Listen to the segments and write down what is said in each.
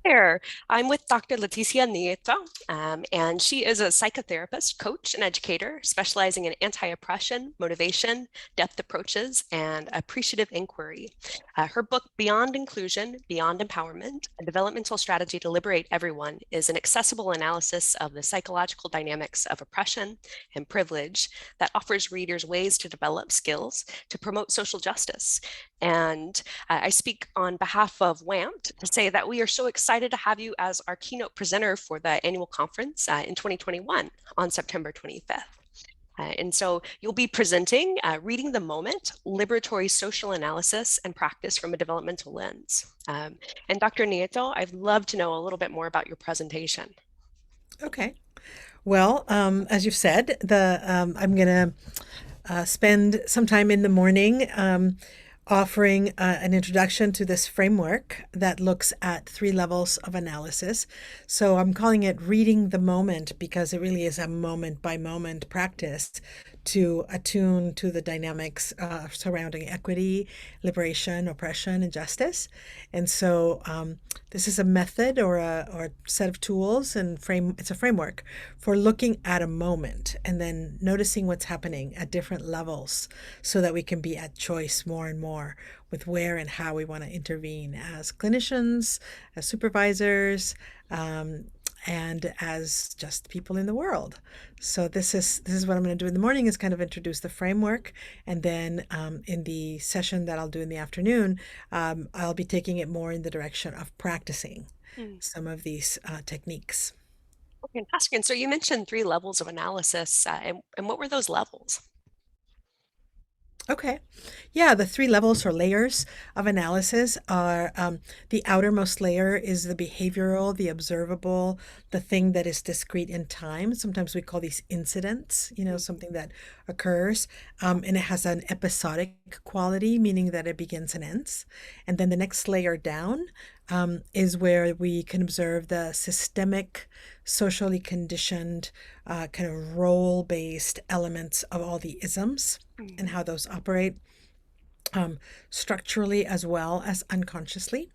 There. I'm with Dr. Leticia Nieto, and she is a psychotherapist, coach, and educator specializing in anti-oppression, motivation, depth approaches, and appreciative inquiry. Her book, Beyond Inclusion, Beyond Empowerment, A Developmental Strategy to Liberate Everyone, is an accessible analysis of the psychological dynamics of oppression and privilege that offers readers ways to develop skills to promote social justice. And I speak on behalf of WAMFT to say that we are so excited to have you as our keynote presenter for the annual conference in 2021 on September 25th. And so you'll be presenting Reading the Moment, Liberatory Social Analysis and Practice from a Developmental Lens. And Dr. Nieto, I'd love to know a little bit more about your presentation. Okay. Well, as you've said, I'm going to spend some time in the morning offering an introduction to this framework that looks at three levels of analysis. So I'm calling it Reading the Moment because it really is a moment by moment practice to attune to the dynamics surrounding equity, liberation, oppression, and justice. And so this is a method or set of tools and it's a framework for looking at a moment and then noticing what's happening at different levels so that we can be at choice more and more with where and how we want to intervene as clinicians, as supervisors, and as just people in the world. So this is what I'm going to do in the morning is kind of introduce the framework, and then in the session that I'll do in the afternoon, I'll be taking it more in the direction of practicing Mm. some of these techniques. Fantastic. And so you mentioned three levels of analysis, and what were those levels? Okay. Yeah, the three levels or layers of analysis are the outermost layer is the behavioral, the observable, the thing that is discrete in time. Sometimes we call these incidents, something that occurs, and it has an episodic quality, meaning that it begins and ends. And then the next layer down is where we can observe the systemic, socially conditioned, kind of role based elements of all the isms and Mm. how those operate structurally as well as unconsciously.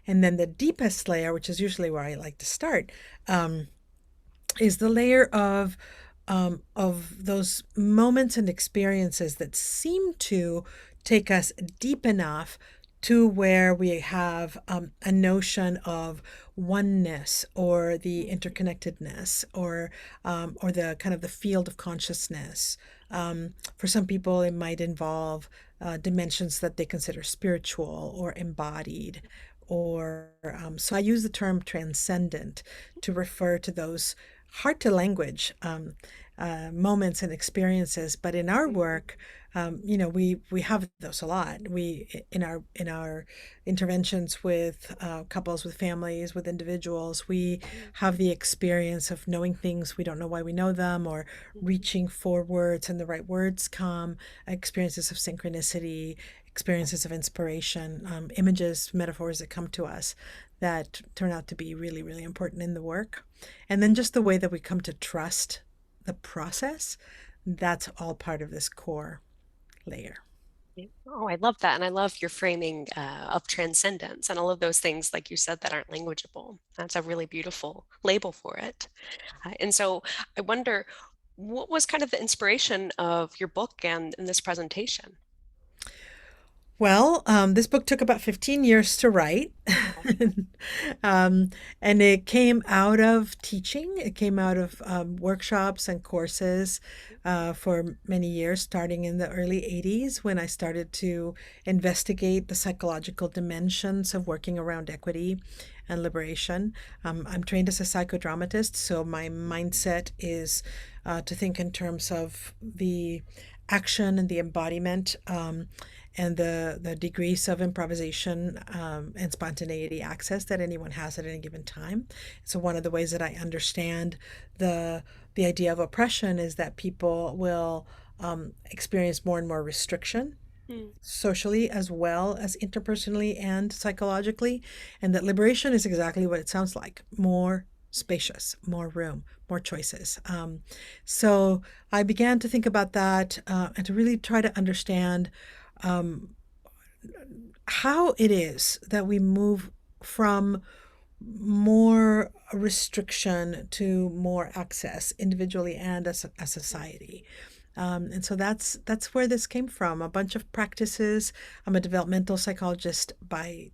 And then the deepest layer, which is usually where I like to start, is the layer of those moments and experiences that seem to take us deep enough to where we have a notion of oneness or the interconnectedness or the kind of the field of consciousness. For some people, it might involve dimensions that they consider spiritual or embodied. Or so I use the term transcendent to refer to those hard to language moments and experiences. But in our work, we have those a lot. We in our interventions with couples, with families, with individuals, we have the experience of knowing things we don't know why we know them, or reaching for words and the right words come. Experiences of synchronicity, experiences of inspiration, images, metaphors that come to us that turn out to be really, really important in the work. And then just the way that we come to trust the process, that's all part of this core layer. Oh, I love that. And I love your framing of transcendence and all of those things, like you said, that aren't languageable. That's a really beautiful label for it. And so I wonder, what was kind of the inspiration of your book and this presentation? Well, this book took about 15 years to write. um, and it came out of teaching. It came out of workshops and courses for many years, starting in the early 80s when I started to investigate the psychological dimensions of working around equity and liberation. I'm trained as a psychodramatist, so my mindset is to think in terms of the action and the embodiment. And the degrees of improvisation and spontaneity access that anyone has at any given time. So one of the ways that I understand the idea of oppression is that people will experience more and more restriction Mm. socially as well as interpersonally and psychologically, and that liberation is exactly what it sounds like: more spacious, more room, more choices. So I began to think about that and to really try to understand um, how it is that we move from more restriction to more access individually and as a society. And so that's where this came from. A bunch of practices. I'm a developmental psychologist by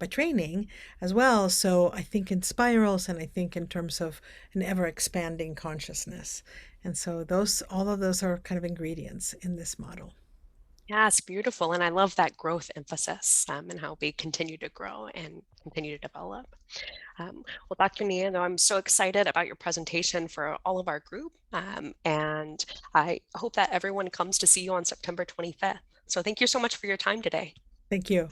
training as well. So I think in spirals, and I think in terms of an ever expanding consciousness. And so all of those are kind of ingredients in this model. Yeah, it's beautiful. And I love that growth emphasis and how we continue to grow and continue to develop. Well, Dr. Nieto, I'm so excited about your presentation for all of our group. And I hope that everyone comes to see you on September 25th. So thank you so much for your time today. Thank you.